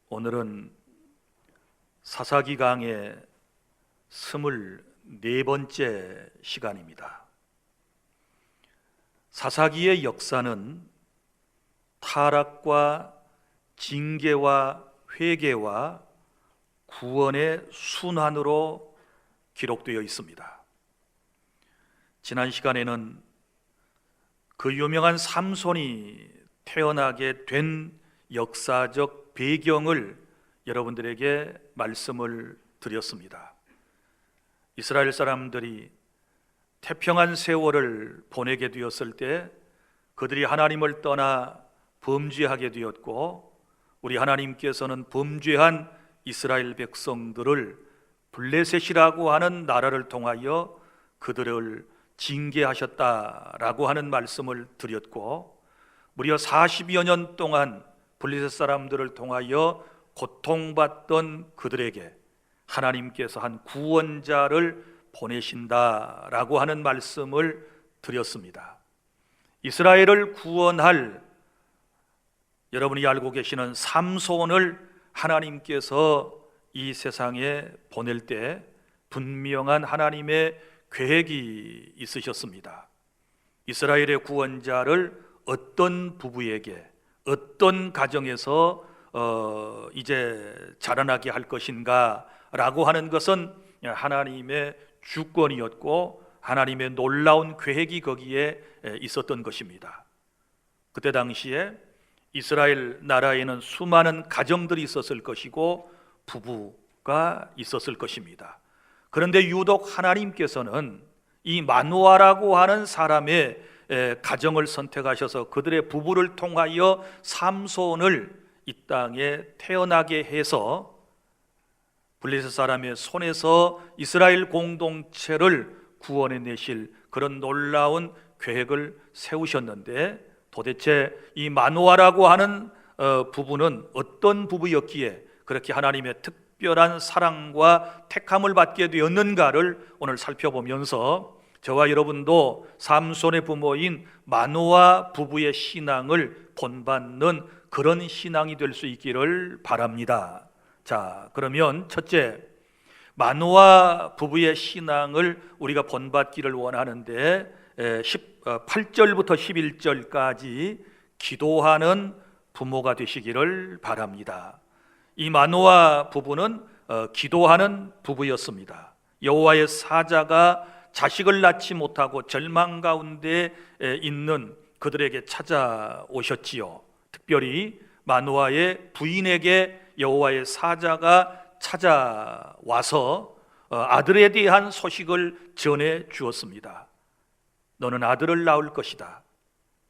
오늘은 사사기 강의 24번째 시간입니다. 사사기의 역사는 타락과 징계와 회개와 구원의 순환으로 기록되어 있습니다. 지난 시간에는 그 유명한 삼손이 태어나게 된 역사적 배경을 여러분들에게 말씀을 드렸습니다. 이스라엘 사람들이 태평한 세월을 보내게 되었을 때 그들이 하나님을 떠나 범죄하게 되었고, 우리 하나님께서는 범죄한 이스라엘 백성들을 블레셋이라고 하는 나라를 통하여 그들을 징계하셨다라고 하는 말씀을 드렸고, 무려 40여 년 동안 블레셋 사람들을 통하여 고통받던 그들에게 하나님께서 한 구원자를 보내신다라고 하는 말씀을 드렸습니다. 이스라엘을 구원할, 여러분이 알고 계시는 삼손을 하나님께서 이 세상에 보낼 때 분명한 하나님의 계획이 있으셨습니다. 이스라엘의 구원자를 어떤 부부에게, 어떤 가정에서 이제 자라나게 할 것인가 라고 하는 것은 하나님의 주권이었고, 하나님의 놀라운 계획이 거기에 있었던 것입니다. 그때 당시에 이스라엘 나라에는 수많은 가정들이 있었을 것이고 부부가 있었을 것입니다. 그런데 유독 하나님께서는 이 마누아라고 하는 사람의 가정을 선택하셔서 그들의 부부를 통하여 삼손을 이 땅에 태어나게 해서 블레셋 사람의 손에서 이스라엘 공동체를 구원해 내실 그런 놀라운 계획을 세우셨는데, 도대체 이 마누아라고 하는 부부는 어떤 부부였기에 그렇게 하나님의 특별한 사랑과 택함을 받게 되었는가를 오늘 살펴보면서 저와 여러분도 삼손의 부모인 마누아 부부의 신앙을 본받는 그런 신앙이 될 수 있기를 바랍니다. 자, 그러면 첫째, 마누아 부부의 신앙을 우리가 본받기를 원하는데 8절부터 11절까지 기도하는 부모가 되시기를 바랍니다. 이 마누아 부부는 기도하는 부부였습니다. 여호와의 사자가 자식을 낳지 못하고 절망 가운데 있는 그들에게 찾아오셨지요. 특별히 마누아의 부인에게 여호와의 사자가 찾아와서 아들에 대한 소식을 전해 주었습니다. 너는 아들을 낳을 것이다.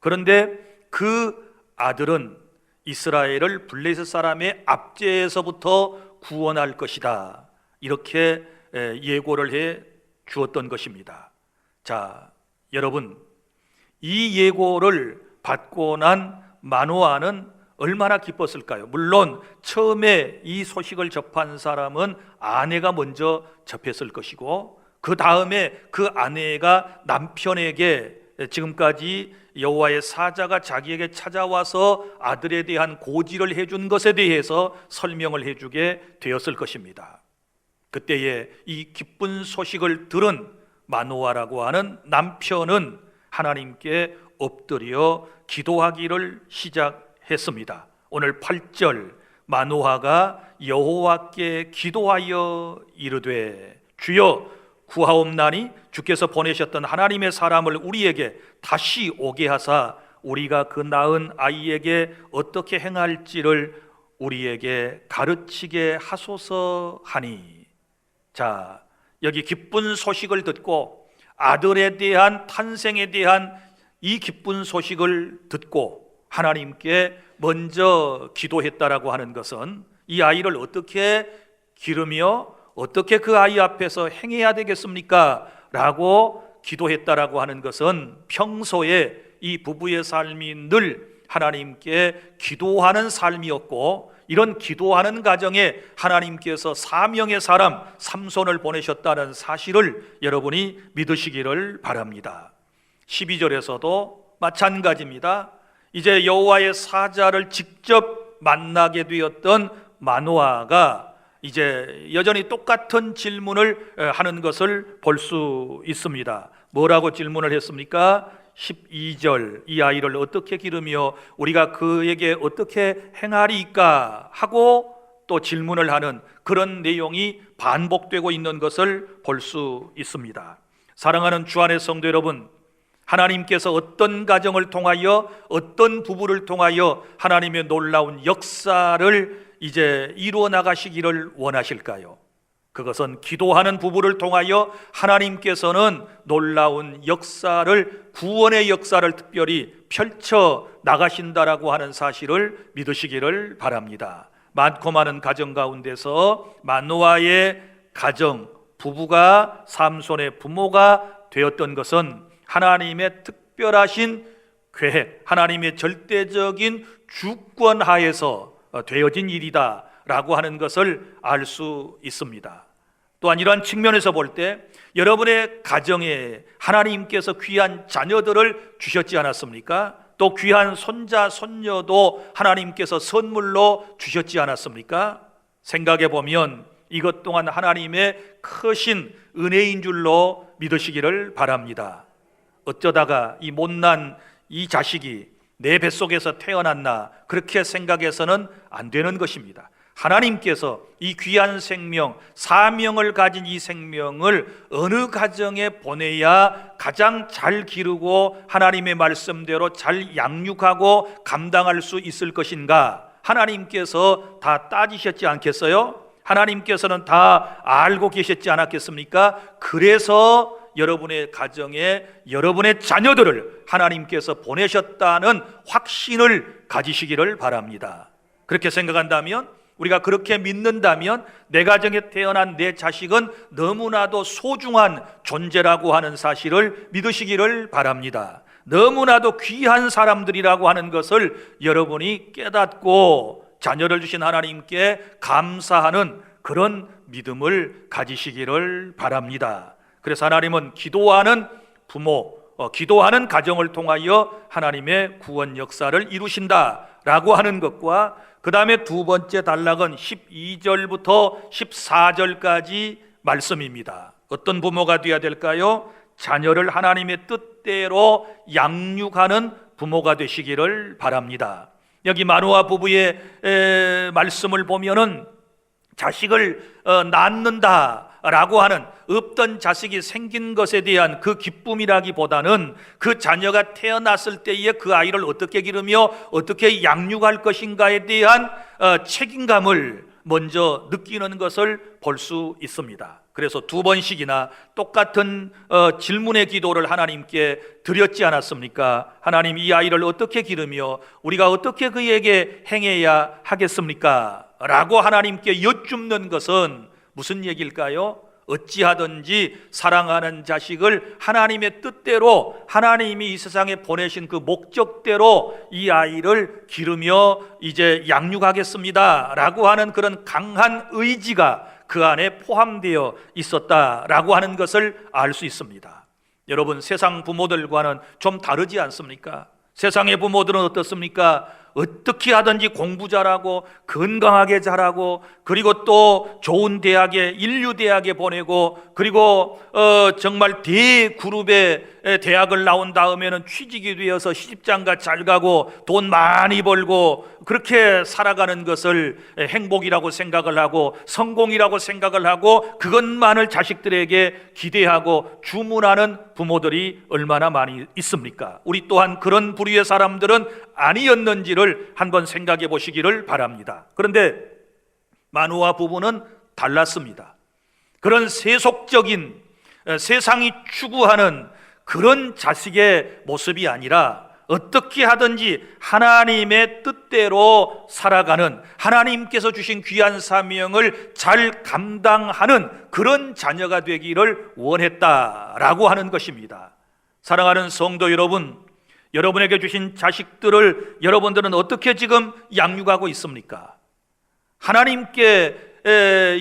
그런데 그 아들은 이스라엘을 블레셋 사람의 압제에서부터 구원할 것이다. 이렇게 예고를 해 주었던 것입니다. 자, 여러분, 이 예고를 받고 난 마누아는 얼마나 기뻤을까요? 물론 처음에 이 소식을 접한 사람은 아내가 먼저 접했을 것이고, 그 다음에 그 아내가 남편에게 지금까지 여호와의 사자가 자기에게 찾아와서 아들에 대한 고지를 해준 것에 대해서 설명을 해주게 되었을 것입니다. 그때에 이 기쁜 소식을 들은 마누아라고 하는 남편은 하나님께 엎드려 기도하기를 시작했습니다. 오늘 8절, 마누아가 여호와께 기도하여 이르되 주여 구하옵나니 주께서 보내셨던 하나님의 사람을 우리에게 다시 오게 하사 우리가 그 낳은 아이에게 어떻게 행할지를 우리에게 가르치게 하소서 하니. 자, 여기 기쁜 소식을 듣고 아들에 대한 탄생에 대한 이 기쁜 소식을 듣고 하나님께 먼저 기도했다라고 하는 것은 이 아이를 어떻게 기르며 어떻게 그 아이 앞에서 행해야 되겠습니까? 라고 기도했다라고 하는 것은 평소에 이 부부의 삶이 늘 하나님께 기도하는 삶이었고, 이런 기도하는 가정에 하나님께서 사명의 사람 삼손을 보내셨다는 사실을 여러분이 믿으시기를 바랍니다. 12절에서도 마찬가지입니다. 이제 여호와의 사자를 직접 만나게 되었던 마노아가 이제 여전히 똑같은 질문을 하는 것을 볼 수 있습니다. 뭐라고 질문을 했습니까? 12절, 이 아이를 어떻게 기르며 우리가 그에게 어떻게 행하리까 하고 또 질문을 하는 그런 내용이 반복되고 있는 것을 볼 수 있습니다. 사랑하는 주 안의 성도 여러분, 하나님께서 어떤 가정을 통하여, 어떤 부부를 통하여 하나님의 놀라운 역사를 이제 이루어 나가시기를 원하실까요? 그것은 기도하는 부부를 통하여 하나님께서는 놀라운 역사를, 구원의 역사를 특별히 펼쳐 나가신다라고 하는 사실을 믿으시기를 바랍니다. 많고 많은 가정 가운데서 마노아의 가정, 부부가 삼손의 부모가 되었던 것은 하나님의 특별하신 계획, 하나님의 절대적인 주권 하에서 되어진 일이다 라고 하는 것을 알 수 있습니다. 또한 이러한 측면에서 볼 때 여러분의 가정에 하나님께서 귀한 자녀들을 주셨지 않았습니까? 또 귀한 손자, 손녀도 하나님께서 선물로 주셨지 않았습니까? 생각해 보면 이것 또한 하나님의 크신 은혜인 줄로 믿으시기를 바랍니다. 어쩌다가 이 못난 이 자식이 내 뱃속에서 태어났나 그렇게 생각해서는 안 되는 것입니다. 하나님께서 이 귀한 생명, 사명을 가진 이 생명을 어느 가정에 보내야 가장 잘 기르고 하나님의 말씀대로 잘 양육하고 감당할 수 있을 것인가, 하나님께서 다 따지셨지 않겠어요? 하나님께서는 다 알고 계셨지 않았겠습니까? 그래서 여러분의 가정에 여러분의 자녀들을 하나님께서 보내셨다는 확신을 가지시기를 바랍니다. 그렇게 생각한다면, 우리가 그렇게 믿는다면 내 가정에 태어난 내 자식은 너무나도 소중한 존재라고 하는 사실을 믿으시기를 바랍니다. 너무나도 귀한 사람들이라고 하는 것을 여러분이 깨닫고 자녀를 주신 하나님께 감사하는 그런 믿음을 가지시기를 바랍니다. 그래서 하나님은 기도하는 부모, 기도하는 가정을 통하여 하나님의 구원 역사를 이루신다라고 하는 것과, 그 다음에 두 번째 단락은 12절부터 14절까지 말씀입니다. 어떤 부모가 되어야 될까요? 자녀를 하나님의 뜻대로 양육하는 부모가 되시기를 바랍니다. 여기 마노아 부부의 말씀을 보면은 자식을 낳는다라고 하는, 없던 자식이 생긴 것에 대한 그 기쁨이라기보다는 그 자녀가 태어났을 때에 그 아이를 어떻게 기르며 어떻게 양육할 것인가에 대한 책임감을 먼저 느끼는 것을 볼 수 있습니다. 그래서 두 번씩이나 똑같은 질문의 기도를 하나님께 드렸지 않았습니까? 하나님, 이 아이를 어떻게 기르며 우리가 어떻게 그에게 행해야 하겠습니까? 라고 하나님께 여쭙는 것은 무슨 얘기일까요? 어찌하든지 사랑하는 자식을 하나님의 뜻대로, 하나님이 이 세상에 보내신 그 목적대로 이 아이를 기르며 이제 양육하겠습니다 라고 하는 그런 강한 의지가 그 안에 포함되어 있었다라고 하는 것을 알 수 있습니다. 여러분, 세상 부모들과는 좀 다르지 않습니까? 세상의 부모들은 어떻습니까? 어떻게 하든지 공부 잘하고 건강하게 자라고, 그리고 또 좋은 대학에, 인류대학에 보내고, 그리고 정말 대그룹의 대학을 나온 다음에는 취직이 되어서 시집장가 잘 가고 돈 많이 벌고 그렇게 살아가는 것을 행복이라고 생각을 하고 성공이라고 생각을 하고 그것만을 자식들에게 기대하고 주문하는 부모들이 얼마나 많이 있습니까? 우리 또한 그런 부류의 사람들은 아니었는지를 한번 생각해 보시기를 바랍니다. 그런데 마노아 부부는 달랐습니다. 그런 세속적인, 세상이 추구하는 그런 자식의 모습이 아니라 어떻게 하든지 하나님의 뜻대로 살아가는, 하나님께서 주신 귀한 사명을 잘 감당하는 그런 자녀가 되기를 원했다라고 하는 것입니다. 사랑하는 성도 여러분, 여러분에게 주신 자식들을 여러분들은 어떻게 지금 양육하고 있습니까? 하나님께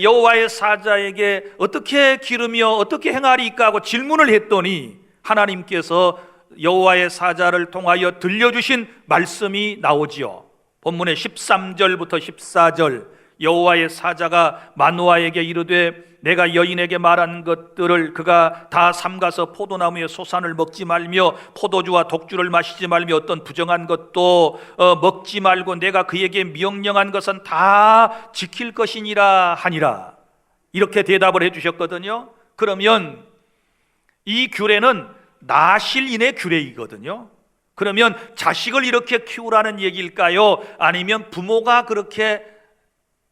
여호와의 사자에게 어떻게 기르며 어떻게 행하리까 하고 질문을 했더니 하나님께서 여호와의 사자를 통하여 들려주신 말씀이 나오지요. 본문의 13절부터 14절 여호와의 사자가 마노아에게 이르되 내가 여인에게 말한 것들을 그가 다 삼가서 포도나무의 소산을 먹지 말며 포도주와 독주를 마시지 말며 어떤 부정한 것도 먹지 말고 내가 그에게 명령한 것은 다 지킬 것이니라 하니라. 이렇게 대답을 해주셨거든요. 그러면 이 규례는 나실인의 규례이거든요. 그러면 자식을 이렇게 키우라는 얘기일까요? 아니면 부모가 그렇게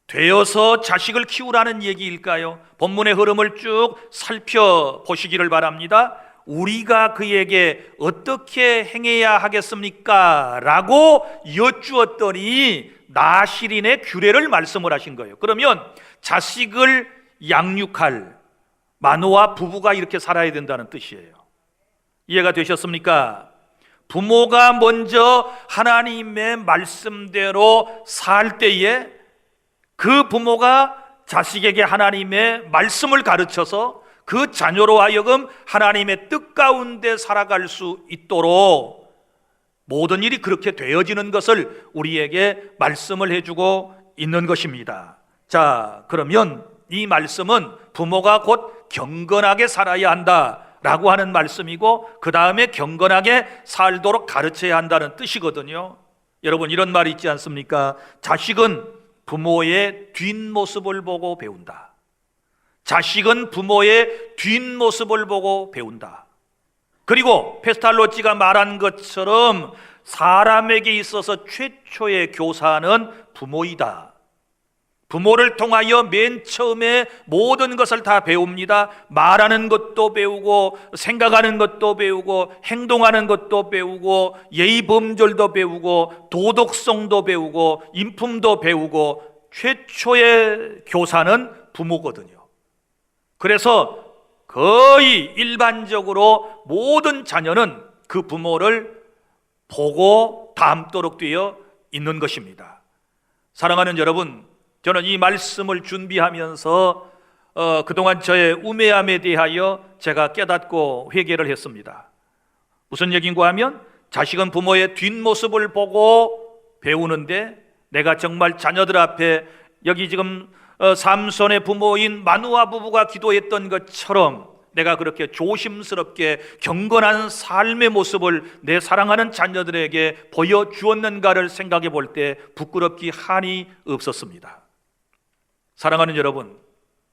되어서 자식을 키우라는 얘기일까요? 본문의 흐름을 쭉 살펴보시기를 바랍니다. 우리가 그에게 어떻게 행해야 하겠습니까? 라고 여쭈었더니 나실인의 규례를 말씀을 하신 거예요. 그러면 자식을 양육할 마노아 부부가 이렇게 살아야 된다는 뜻이에요. 이해가 되셨습니까? 부모가 먼저 하나님의 말씀대로 살 때에 그 부모가 자식에게 하나님의 말씀을 가르쳐서 그 자녀로 하여금 하나님의 뜻 가운데 살아갈 수 있도록 모든 일이 그렇게 되어지는 것을 우리에게 말씀을 해주고 있는 것입니다. 자, 그러면 이 말씀은 부모가 곧 경건하게 살아야 한다라고 하는 말씀이고 그 다음에 경건하게 살도록 가르쳐야 한다는 뜻이거든요. 여러분, 이런 말이 있지 않습니까? 자식은 부모의 뒷모습을 보고 배운다. 자식은 부모의 뒷모습을 보고 배운다. 그리고 페스탈로치가 말한 것처럼 사람에게 있어서 최초의 교사는 부모이다. 부모를 통하여 맨 처음에 모든 것을 다 배웁니다. 말하는 것도 배우고 생각하는 것도 배우고 행동하는 것도 배우고 예의범절도 배우고 도덕성도 배우고 인품도 배우고 최초의 교사는 부모거든요. 그래서 거의 일반적으로 모든 자녀는 그 부모를 보고 닮도록 되어 있는 것입니다. 사랑하는 여러분, 저는 이 말씀을 준비하면서 그동안 저의 우매함에 대하여 제가 깨닫고 회개를 했습니다. 무슨 얘기인가 하면 자식은 부모의 뒷모습을 보고 배우는데 내가 정말 자녀들 앞에 여기 지금 삼손의 부모인 마누아 부부가 기도했던 것처럼 내가 그렇게 조심스럽게 경건한 삶의 모습을 내 사랑하는 자녀들에게 보여주었는가를 생각해 볼 때 부끄럽기 한이 없었습니다. 사랑하는 여러분,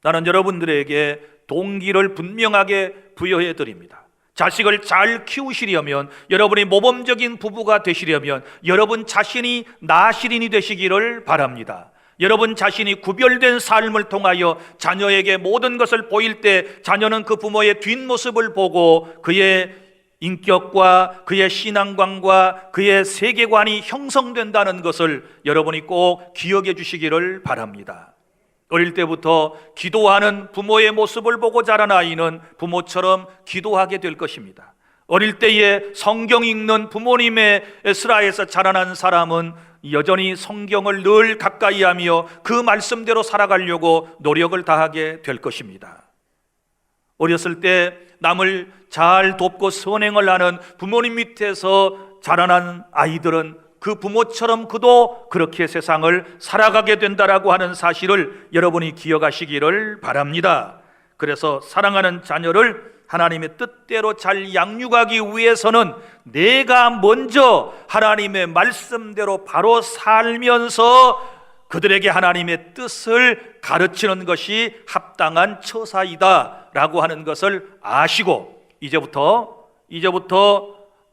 나는 여러분들에게 동기를 분명하게 부여해 드립니다. 자식을 잘 키우시려면, 여러분이 모범적인 부부가 되시려면 여러분 자신이 나실인이 되시기를 바랍니다. 여러분 자신이 구별된 삶을 통하여 자녀에게 모든 것을 보일 때 자녀는 그 부모의 뒷모습을 보고 그의 인격과 그의 신앙관과 그의 세계관이 형성된다는 것을 여러분이 꼭 기억해 주시기를 바랍니다. 어릴 때부터 기도하는 부모의 모습을 보고 자란 아이는 부모처럼 기도하게 될 것입니다. 어릴 때에 성경 읽는 부모님의 슬하에서 자라난 사람은 여전히 성경을 늘 가까이 하며 그 말씀대로 살아가려고 노력을 다하게 될 것입니다. 어렸을 때 남을 잘 돕고 선행을 하는 부모님 밑에서 자라난 아이들은 그 부모처럼 그도 그렇게 세상을 살아가게 된다라고 하는 사실을 여러분이 기억하시기를 바랍니다. 그래서 사랑하는 자녀를 하나님의 뜻대로 잘 양육하기 위해서는 내가 먼저 하나님의 말씀대로 바로 살면서 그들에게 하나님의 뜻을 가르치는 것이 합당한 처사이다라고 하는 것을 아시고 이제부터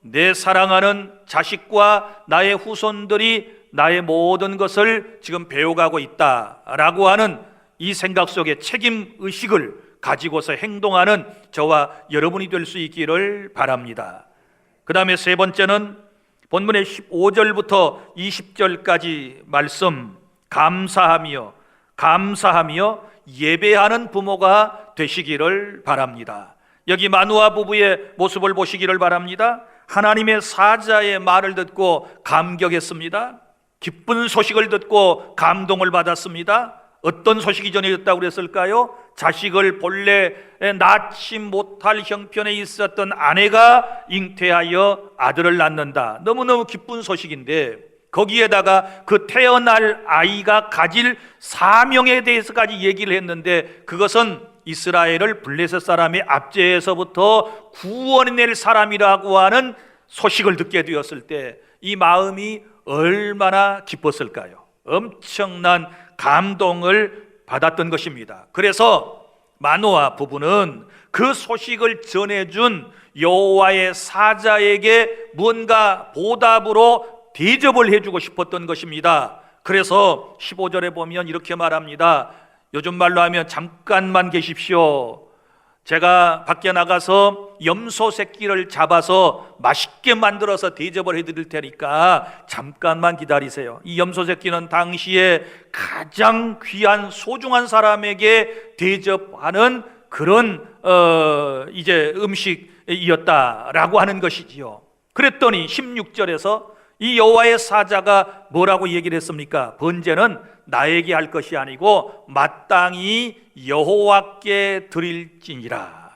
내 사랑하는 자식과 나의 후손들이 나의 모든 것을 지금 배워가고 있다라고 하는 이 생각 속에 책임의식을 가지고서 행동하는 저와 여러분이 될 수 있기를 바랍니다. 그 다음에 세 번째는 본문의 15절부터 20절까지 말씀, 감사하며 예배하는 부모가 되시기를 바랍니다. 여기 마누아 부부의 모습을 보시기를 바랍니다. 하나님의 사자의 말을 듣고 감격했습니다. 기쁜 소식을 듣고 감동을 받았습니다. 어떤 소식이 전해졌다고 그랬을까요? 자식을 본래 낳지 못할 형편에 있었던 아내가 잉태하여 아들을 낳는다. 너무너무 기쁜 소식인데 거기에다가 그 태어날 아이가 가질 사명에 대해서까지 얘기를 했는데, 그것은 이스라엘을 블레셋 사람의 압제에서부터 구원해낼 사람이라고 하는 소식을 듣게 되었을 때 이 마음이 얼마나 기뻤을까요? 엄청난 감동을 받았던 것입니다. 그래서 마노아 부부는 그 소식을 전해준 여호와의 사자에게 뭔가 보답으로 대접을 해주고 싶었던 것입니다. 그래서 15절에 보면 이렇게 말합니다. 요즘 말로 하면 잠깐만 계십시오. 제가 밖에 나가서 염소 새끼를 잡아서 맛있게 만들어서 대접을 해드릴 테니까 잠깐만 기다리세요. 이 염소 새끼는 당시에 가장 귀한 소중한 사람에게 대접하는 그런 이제 음식이었다라고 하는 것이지요. 그랬더니 16절에서 이 여호와의 사자가 뭐라고 얘기를 했습니까? 번제는 나에게 할 것이 아니고 마땅히 여호와께 드릴지니라.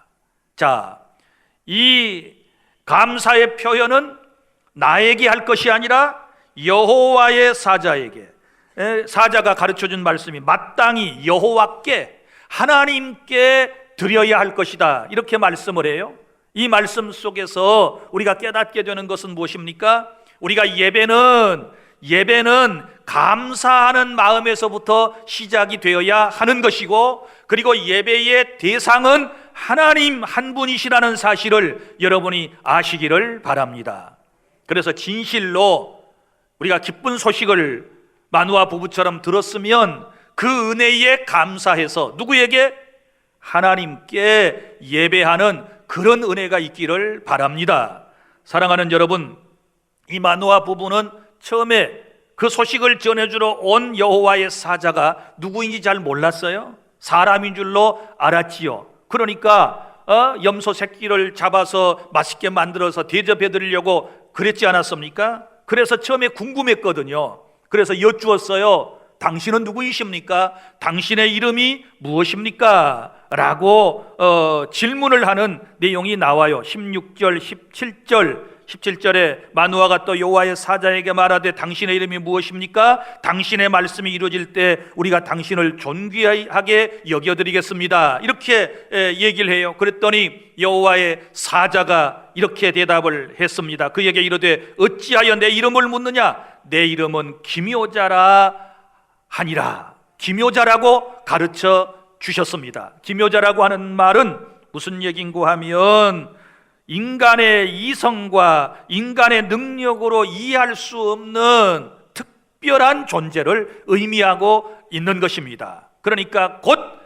자, 이 감사의 표현은 나에게 할 것이 아니라 여호와의 사자에게, 사자가 가르쳐준 말씀이 마땅히 여호와께, 하나님께 드려야 할 것이다, 이렇게 말씀을 해요. 이 말씀 속에서 우리가 깨닫게 되는 것은 무엇입니까? 우리가 예배는 감사하는 마음에서부터 시작이 되어야 하는 것이고, 그리고 예배의 대상은 하나님 한 분이시라는 사실을 여러분이 아시기를 바랍니다. 그래서 진실로 우리가 기쁜 소식을 마누아 부부처럼 들었으면 그 은혜에 감사해서 누구에게? 하나님께 예배하는 그런 은혜가 있기를 바랍니다. 사랑하는 여러분, 이 마누아 부부는 처음에 그 소식을 전해주러 온 여호와의 사자가 누구인지 잘 몰랐어요. 사람인 줄로 알았지요. 그러니까 염소 새끼를 잡아서 맛있게 만들어서 대접해 드리려고 그랬지 않았습니까? 그래서 처음에 궁금했거든요. 그래서 여쭈었어요. 당신은 누구이십니까? 당신의 이름이 무엇입니까? 라고 질문을 하는 내용이 나와요. 16절, 17절에 마누아가 또 여호와의 사자에게 말하되 당신의 이름이 무엇입니까? 당신의 말씀이 이루어질 때 우리가 당신을 존귀하게 여겨드리겠습니다, 이렇게 얘기를 해요. 그랬더니 여호와의 사자가 이렇게 대답을 했습니다. 그에게 이르되 어찌하여 내 이름을 묻느냐? 내 이름은 기묘자라 하니라. 기묘자라고 가르쳐 주셨습니다. 기묘자라고 하는 말은 무슨 얘긴고 하면 인간의 이성과 인간의 능력으로 이해할 수 없는 특별한 존재를 의미하고 있는 것입니다. 그러니까 곧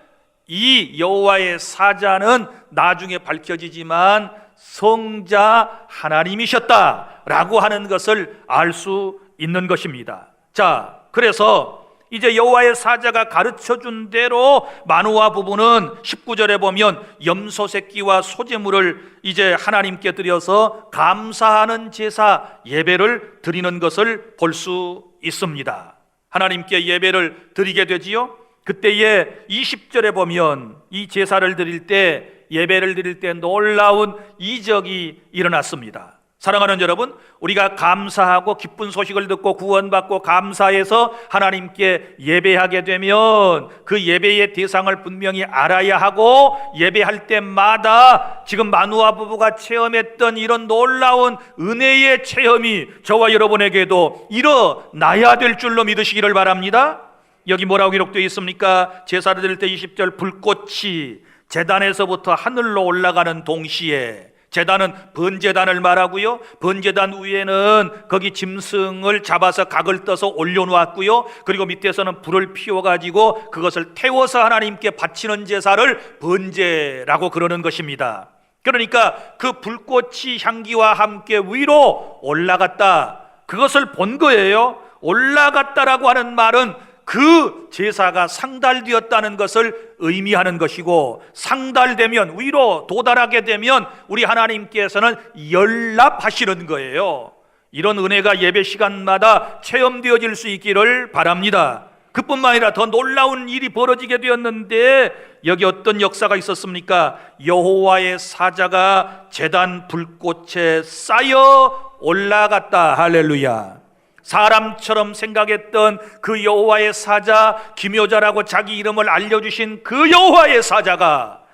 이 여호와의 사자는 나중에 밝혀지지만 성자 하나님이셨다라고 하는 것을 알 수 있는 것입니다. 자, 그래서 이제 여호와의 사자가 가르쳐준 대로 마누아 부부는 19절에 보면 염소 새끼와 소제물을 이제 하나님께 드려서 감사하는 제사, 예배를 드리는 것을 볼 수 있습니다. 하나님께 예배를 드리게 되지요. 그때에 20절에 보면 이 제사를 드릴 때, 예배를 드릴 때 놀라운 이적이 일어났습니다. 사랑하는 여러분, 우리가 감사하고 기쁜 소식을 듣고 구원받고 감사해서 하나님께 예배하게 되면 그 예배의 대상을 분명히 알아야 하고, 예배할 때마다 지금 마누아 부부가 체험했던 이런 놀라운 은혜의 체험이 저와 여러분에게도 일어나야 될 줄로 믿으시기를 바랍니다. 여기 뭐라고 기록되어 있습니까? 제사를 드릴 때 20절, 불꽃이 제단에서부터 하늘로 올라가는 동시에, 제단은 번제단을 말하고요, 번제단 위에는 거기 짐승을 잡아서 각을 떠서 올려놓았고요, 그리고 밑에서는 불을 피워가지고 그것을 태워서 하나님께 바치는 제사를 번제라고 그러는 것입니다. 그러니까 그 불꽃이 향기와 함께 위로 올라갔다, 그것을 본 거예요. 올라갔다라고 하는 말은 그 제사가 상달되었다는 것을 의미하는 것이고, 상달되면, 위로 도달하게 되면 우리 하나님께서는 연락하시는 거예요. 이런 은혜가 예배 시간마다 체험되어질 수 있기를 바랍니다. 그뿐만 아니라 더 놀라운 일이 벌어지게 되었는데, 여기 어떤 역사가 있었습니까? 여호와의 사자가 제단 불꽃에 쌓여 올라갔다. 할렐루야. 사람처럼 생각했던 그 여호와의 사자, 기묘자라고 자기 이름을 알려주신 그 여호와의 사자가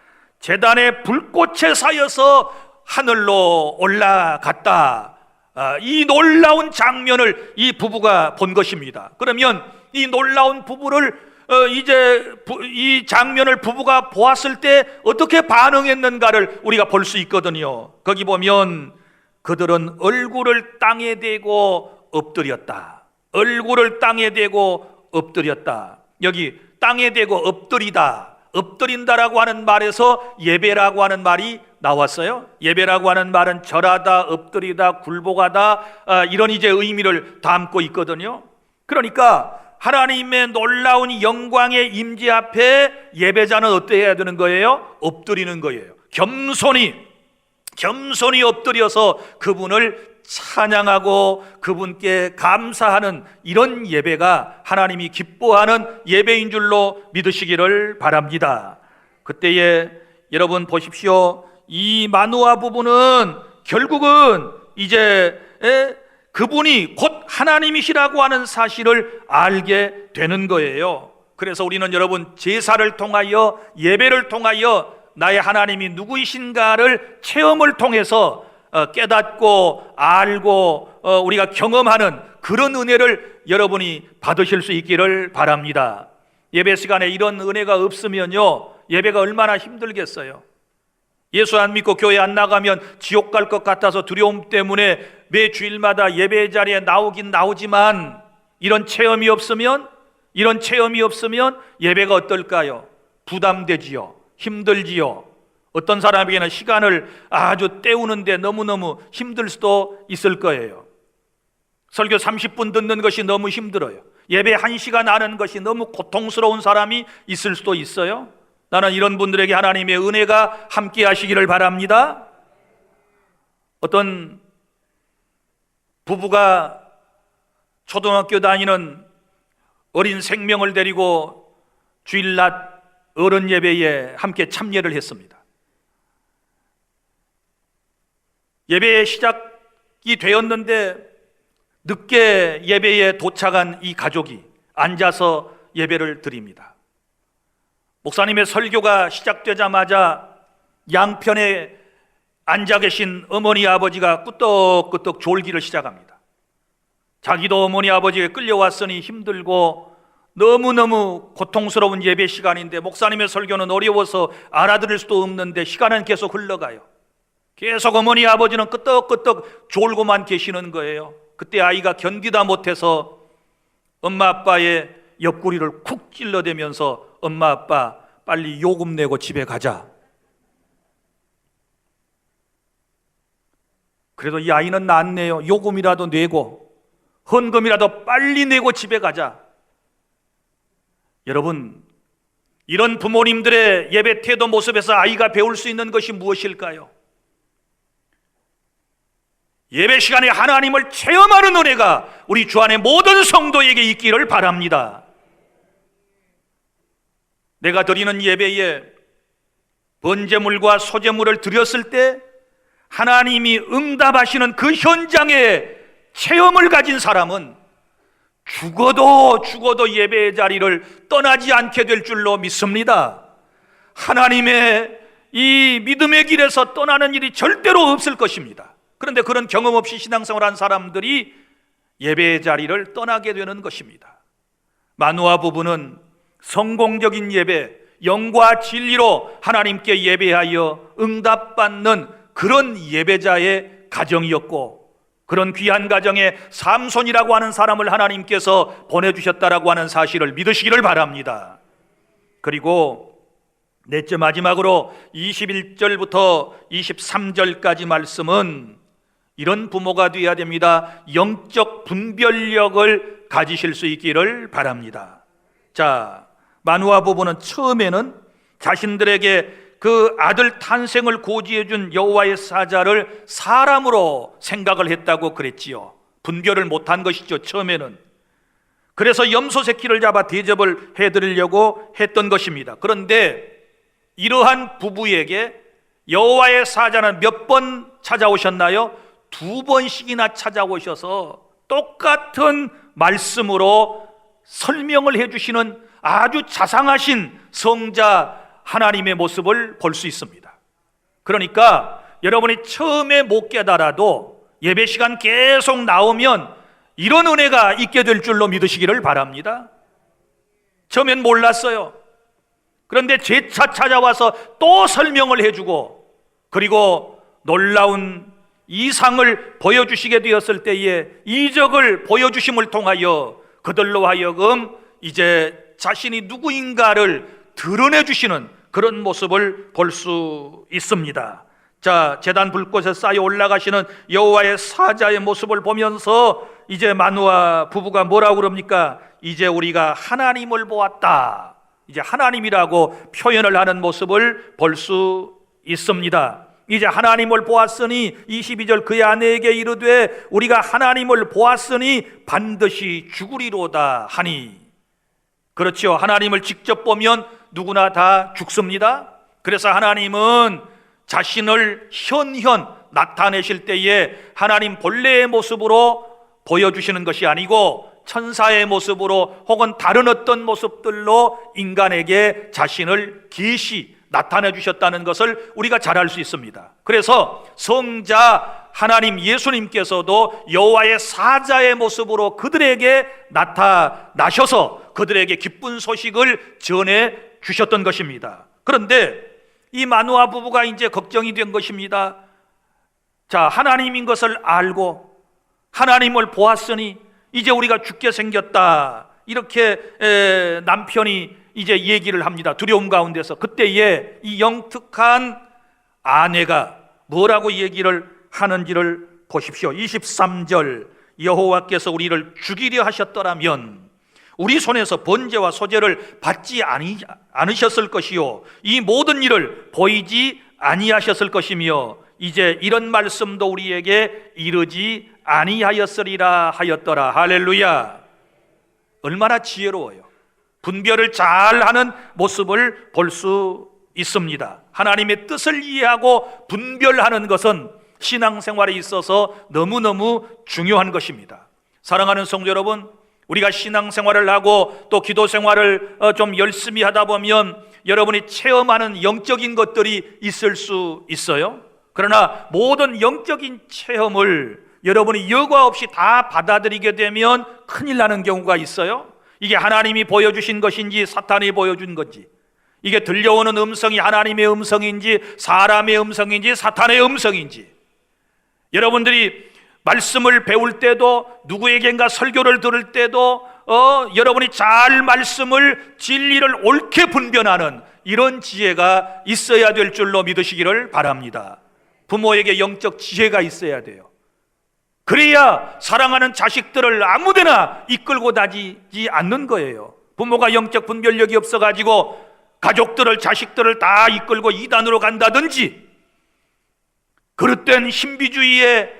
제단의 불꽃에 사여서 하늘로 올라갔다. 이 놀라운 장면을 이 부부가 본 것입니다. 그러면 이 놀라운 부부를 이 장면을 부부가 보았을 때 어떻게 반응했는가를 우리가 볼 수 있거든요. 거기 보면 그들은 얼굴을 땅에 대고 엎드렸다. 얼굴을 땅에 대고 엎드렸다. 여기 땅에 대고 엎드리다, 엎드린다라고 하는 말에서 예배라고 하는 말이 나왔어요. 예배라고 하는 말은 절하다, 엎드리다, 굴복하다, 이런 이제 의미를 담고 있거든요. 그러니까 하나님의 놀라운 영광의 임재 앞에 예배자는 어때야 되는 거예요? 엎드리는 거예요. 겸손히 엎드려서 그분을 찬양하고 그분께 감사하는 이런 예배가 하나님이 기뻐하는 예배인 줄로 믿으시기를 바랍니다. 그때에 여러분 보십시오. 이 마누아 부부는 결국은 이제 그분이 곧 하나님이시라고 하는 사실을 알게 되는 거예요. 그래서 우리는 여러분 제사를 통하여, 예배를 통하여 나의 하나님이 누구이신가를 체험을 통해서 깨닫고 알고 우리가 경험하는 그런 은혜를 여러분이 받으실 수 있기를 바랍니다. 예배 시간에 이런 은혜가 없으면요, 예배가 얼마나 힘들겠어요. 예수 안 믿고 교회 안 나가면 지옥 갈 것 같아서 두려움 때문에 매 주일마다 예배 자리에 나오긴 나오지만 이런 체험이 없으면 예배가 어떨까요? 부담되지요. 힘들지요. 어떤 사람에게는 시간을 아주 때우는데 너무너무 힘들 수도 있을 거예요. 설교 30분 듣는 것이 너무 힘들어요. 예배 1시간 하는 것이 너무 고통스러운 사람이 있을 수도 있어요. 나는 이런 분들에게 하나님의 은혜가 함께 하시기를 바랍니다. 어떤 부부가 초등학교 다니는 어린 생명을 데리고 주일낮 어른 예배에 함께 참여를 했습니다. 예배의 시작이 되었는데 늦게 예배에 도착한 이 가족이 앉아서 예배를 드립니다. 목사님의 설교가 시작되자마자 양편에 앉아 계신 어머니 아버지가 끄떡끄떡 졸기를 시작합니다. 자기도 어머니 아버지에게 끌려왔으니 힘들고 너무너무 고통스러운 예배 시간인데 목사님의 설교는 어려워서 알아들을 수도 없는데 시간은 계속 흘러가요. 계속 어머니 아버지는 끄떡끄떡 졸고만 계시는 거예요. 그때 아이가 견디다 못해서 엄마 아빠의 옆구리를 쿡 찔러대면서 엄마 아빠 빨리 요금 내고 집에 가자. 그래도 이 아이는 낫네요. 요금이라도 내고 헌금이라도 빨리 내고 집에 가자. 여러분, 이런 부모님들의 예배 태도 모습에서 아이가 배울 수 있는 것이 무엇일까요? 예배 시간에 하나님을 체험하는 은혜가 우리 주 안에 모든 성도에게 있기를 바랍니다. 내가 드리는 예배에 번제물과 소제물을 드렸을 때 하나님이 응답하시는 그 현장에 체험을 가진 사람은 죽어도 예배의 자리를 떠나지 않게 될 줄로 믿습니다. 하나님의 이 믿음의 길에서 떠나는 일이 절대로 없을 것입니다. 그런데 그런 경험 없이 신앙생활한 사람들이 예배의 자리를 떠나게 되는 것입니다. 마누아 부부는 성공적인 예배, 영과 진리로 하나님께 예배하여 응답받는 그런 예배자의 가정이었고, 그런 귀한 가정에 삼손이라고 하는 사람을 하나님께서 보내주셨다라고 하는 사실을 믿으시기를 바랍니다. 그리고 넷째 마지막으로 21절부터 23절까지 말씀은 이런 부모가 되어야 됩니다. 영적 분별력을 가지실 수 있기를 바랍니다. 자, 마누아 부부는 처음에는 자신들에게 그 아들 탄생을 고지해 준 여호와의 사자를 사람으로 생각을 했다고 그랬지요. 분별을 못한 것이죠, 처음에는. 그래서 염소 새끼를 잡아 대접을 해드리려고 했던 것입니다. 그런데 이러한 부부에게 여호와의 사자는 몇 번 찾아오셨나요? 2번씩이나 찾아오셔서 똑같은 말씀으로 설명을 해주시는 아주 자상하신 성자 하나님의 모습을 볼 수 있습니다. 그러니까 여러분이 처음에 못 깨달아도 예배 시간 계속 나오면 이런 은혜가 있게 될 줄로 믿으시기를 바랍니다. 처음엔 몰랐어요. 그런데 재차 찾아와서 또 설명을 해주고, 그리고 놀라운 이상을 보여주시게 되었을 때에 이적을 보여주심을 통하여 그들로 하여금 이제 자신이 누구인가를 드러내 주시는 그런 모습을 볼 수 있습니다. 자, 제단 불꽃에 쌓여 올라가시는 여호와의 사자의 모습을 보면서 이제 마누아 부부가 뭐라고 그럽니까? 이제 우리가 하나님을 보았다. 이제 하나님이라고 표현을 하는 모습을 볼 수 있습니다. 이제 하나님을 보았으니 22절 그의 아내에게 이르되 우리가 하나님을 보았으니 반드시 죽으리로다 하니. 그렇죠. 하나님을 직접 보면 누구나 다 죽습니다. 그래서 하나님은 자신을 현현 나타내실 때에 하나님 본래의 모습으로 보여주시는 것이 아니고 천사의 모습으로 혹은 다른 어떤 모습들로 인간에게 자신을 계시 나타내 주셨다는 것을 우리가 잘 알 수 있습니다. 그래서 성자 하나님 예수님께서도 여호와의 사자의 모습으로 그들에게 나타나셔서 그들에게 기쁜 소식을 전해 주셨던 것입니다. 그런데 이 마누아 부부가 이제 걱정이 된 것입니다. 자, 하나님인 것을 알고 하나님을 보았으니 이제 우리가 죽게 생겼다. 이렇게 남편이 이제 얘기를 합니다. 두려움 가운데서. 그때에 이 영특한 아내가 뭐라고 얘기를 하는지를 보십시오. 23절 여호와께서 우리를 죽이려 하셨더라면 우리 손에서 번제와 소제를 받지 않으셨을 것이요 이 모든 일을 보이지 아니하셨을 것이며 이제 이런 말씀도 우리에게 이르지 아니하였으리라 하였더라. 할렐루야. 얼마나 지혜로워요. 분별을 잘하는 모습을 볼 수 있습니다. 하나님의 뜻을 이해하고 분별하는 것은 신앙생활에 있어서 너무너무 중요한 것입니다. 사랑하는 성도 여러분, 우리가 신앙생활을 하고 또 기도생활을 좀 열심히 하다 보면 여러분이 체험하는 영적인 것들이 있을 수 있어요. 그러나 모든 영적인 체험을 여러분이 여과 없이 다 받아들이게 되면 큰일 나는 경우가 있어요. 이게 하나님이 보여주신 것인지 사탄이 보여준 건지, 이게 들려오는 음성이 하나님의 음성인지 사람의 음성인지 사탄의 음성인지, 여러분들이 말씀을 배울 때도 누구에겐가 설교를 들을 때도 여러분이 잘 말씀을 진리를 옳게 분별하는 이런 지혜가 있어야 될 줄로 믿으시기를 바랍니다. 부모에게 영적 지혜가 있어야 돼요. 그래야 사랑하는 자식들을 아무데나 이끌고 다니지 않는 거예요. 부모가 영적 분별력이 없어가지고 가족들을 자식들을 다 이끌고 이단으로 간다든지 그릇된 신비주의에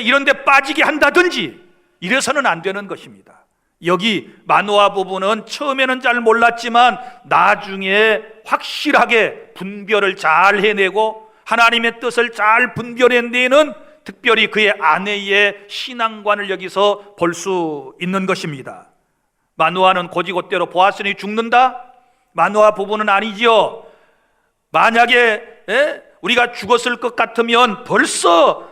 이런 데 빠지게 한다든지 이래서는 안 되는 것입니다. 여기 마누아 부부는 처음에는 잘 몰랐지만 나중에 확실하게 분별을 잘 해내고 하나님의 뜻을 잘 분별해내는 특별히 그의 아내의 신앙관을 여기서 볼 수 있는 것입니다. 마누아는 고지곳대로 보았으니 죽는다? 마누아 부부는 아니지요. 만약에 우리가 죽었을 것 같으면 벌써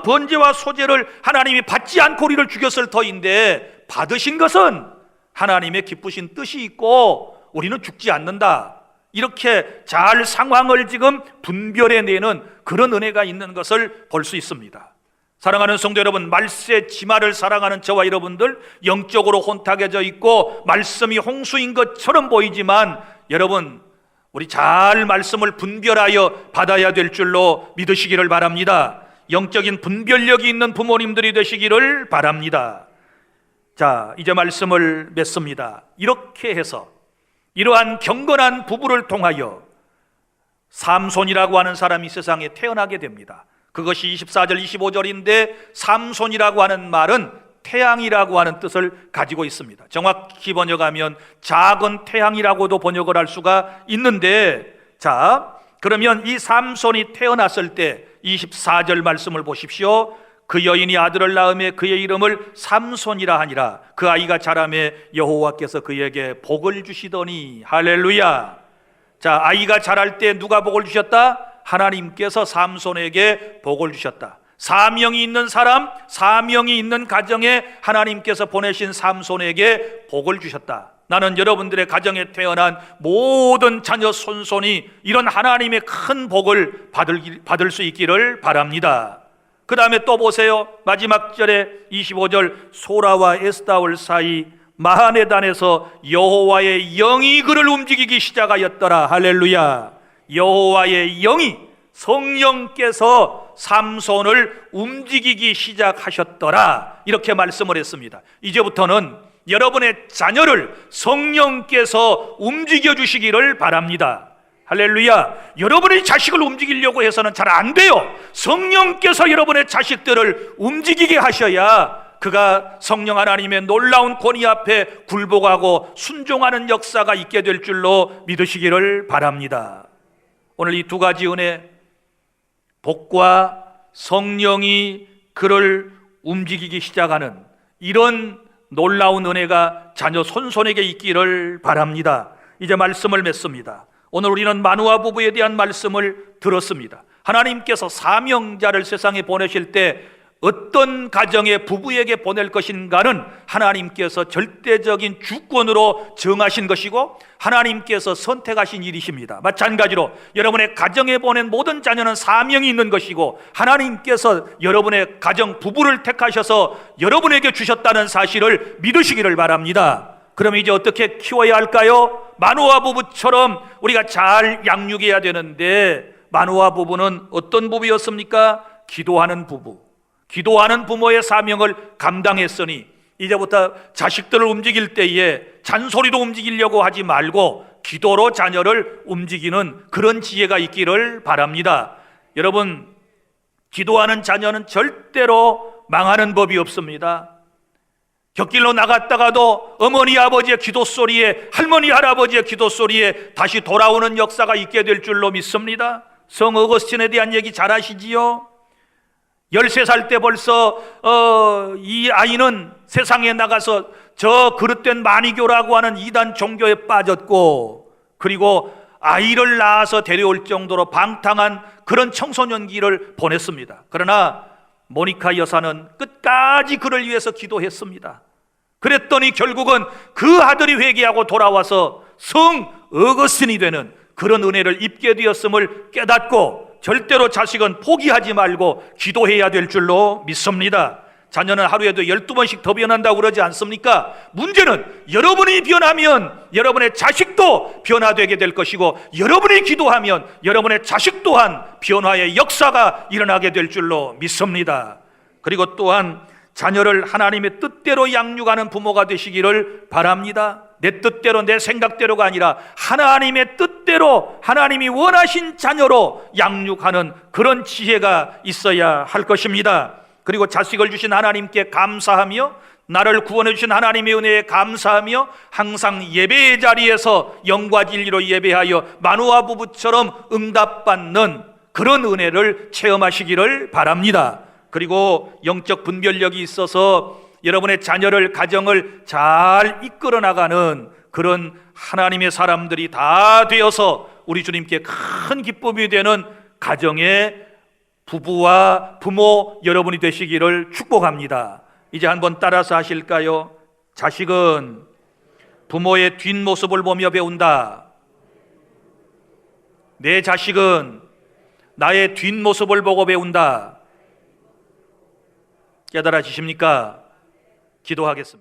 번제와 소제를 하나님이 받지 않고 우리를 죽였을 터인데 받으신 것은 하나님의 기쁘신 뜻이 있고 우리는 죽지 않는다. 이렇게 잘 상황을 지금 분별해내는 그런 은혜가 있는 것을 볼 수 있습니다. 사랑하는 성도 여러분, 말세 지마를 사랑하는 저와 여러분들 영적으로 혼탁해져 있고 말씀이 홍수인 것처럼 보이지만 여러분 우리 잘 말씀을 분별하여 받아야 될 줄로 믿으시기를 바랍니다. 영적인 분별력이 있는 부모님들이 되시기를 바랍니다. 자, 이제 말씀을 맺습니다. 이렇게 해서 이러한 경건한 부부를 통하여 삼손이라고 하는 사람이 세상에 태어나게 됩니다. 그것이 24절 25절인데 삼손이라고 하는 말은 태양이라고 하는 뜻을 가지고 있습니다. 정확히 번역하면 작은 태양이라고도 번역을 할 수가 있는데, 자, 그러면 이 삼손이 태어났을 때 24절 말씀을 보십시오. 그 여인이 아들을 낳음에 그의 이름을 삼손이라 하니라. 그 아이가 자라매 여호와께서 그에게 복을 주시더니. 할렐루야. 자, 아이가 자랄 때 누가 복을 주셨다? 하나님께서 삼손에게 복을 주셨다. 사명이 있는 사람, 사명이 있는 가정에 하나님께서 보내신 삼손에게 복을 주셨다. 나는 여러분들의 가정에 태어난 모든 자녀 손손이 이런 하나님의 큰 복을 받을 수 있기를 바랍니다. 그 다음에 또 보세요. 마지막 절에 25절, 소라와 에스다올 사이 마하네단에서 여호와의 영이 그를 움직이기 시작하였더라. 할렐루야. 여호와의 영이, 성령께서 삼손을 움직이기 시작하셨더라, 이렇게 말씀을 했습니다. 이제부터는 여러분의 자녀를 성령께서 움직여 주시기를 바랍니다. 할렐루야. 여러분의 자식을 움직이려고 해서는 잘 안 돼요. 성령께서 여러분의 자식들을 움직이게 하셔야 그가 성령 하나님의 놀라운 권위 앞에 굴복하고 순종하는 역사가 있게 될 줄로 믿으시기를 바랍니다. 오늘 이 두 가지 은혜, 복과 성령이 그를 움직이기 시작하는 이런 놀라운 은혜가 자녀 손손에게 있기를 바랍니다. 이제 말씀을 맺습니다. 오늘 우리는 마누아 부부에 대한 말씀을 들었습니다. 하나님께서 사명자를 세상에 보내실 때 어떤 가정의 부부에게 보낼 것인가는 하나님께서 절대적인 주권으로 정하신 것이고 하나님께서 선택하신 일이십니다. 마찬가지로 여러분의 가정에 보낸 모든 자녀는 사명이 있는 것이고 하나님께서 여러분의 가정 부부를 택하셔서 여러분에게 주셨다는 사실을 믿으시기를 바랍니다. 그럼 이제 어떻게 키워야 할까요? 마누아 부부처럼 우리가 잘 양육해야 되는데, 마누아 부부는 어떤 부부였습니까? 기도하는 부부, 기도하는 부모의 사명을 감당했으니 이제부터 자식들을 움직일 때에 잔소리로 움직이려고 하지 말고 기도로 자녀를 움직이는 그런 지혜가 있기를 바랍니다. 여러분, 기도하는 자녀는 절대로 망하는 법이 없습니다. 곁길로 나갔다가도 어머니 아버지의 기도 소리에, 할머니 할아버지의 기도 소리에 다시 돌아오는 역사가 있게 될 줄로 믿습니다. 성 어거스틴에 대한 얘기 잘 아시지요? 13살 때 벌써 이 아이는 세상에 나가서 저 그릇된 마니교라고 하는 이단 종교에 빠졌고, 그리고 아이를 낳아서 데려올 정도로 방탕한 그런 청소년기를 보냈습니다. 그러나 모니카 여사는 끝까지 그를 위해서 기도했습니다. 그랬더니 결국은 그 아들이 회개하고 돌아와서 성 어거스틴이 되는 그런 은혜를 입게 되었음을 깨닫고 절대로 자식은 포기하지 말고 기도해야 될 줄로 믿습니다. 자녀는 하루에도 12번씩 더 변한다고 그러지 않습니까? 문제는 여러분이 변하면 여러분의 자식도 변화되게 될 것이고, 여러분이 기도하면 여러분의 자식 또한 변화의 역사가 일어나게 될 줄로 믿습니다. 그리고 또한 자녀를 하나님의 뜻대로 양육하는 부모가 되시기를 바랍니다. 내 뜻대로, 내 생각대로가 아니라 하나님의 뜻대로, 하나님이 원하신 자녀로 양육하는 그런 지혜가 있어야 할 것입니다. 그리고 자식을 주신 하나님께 감사하며, 나를 구원해 주신 하나님의 은혜에 감사하며, 항상 예배의 자리에서 영과 진리로 예배하여 마누아 부부처럼 응답받는 그런 은혜를 체험하시기를 바랍니다. 그리고 영적 분별력이 있어서 여러분의 자녀를, 가정을 잘 이끌어 나가는 그런 하나님의 사람들이 다 되어서 우리 주님께 큰 기쁨이 되는 가정의 부부와 부모 여러분이 되시기를 축복합니다. 이제 한번 따라서 하실까요? 자식은 부모의 뒷모습을 보며 배운다. 내 자식은 나의 뒷모습을 보고 배운다. 깨달아지십니까? 기도하겠습니다.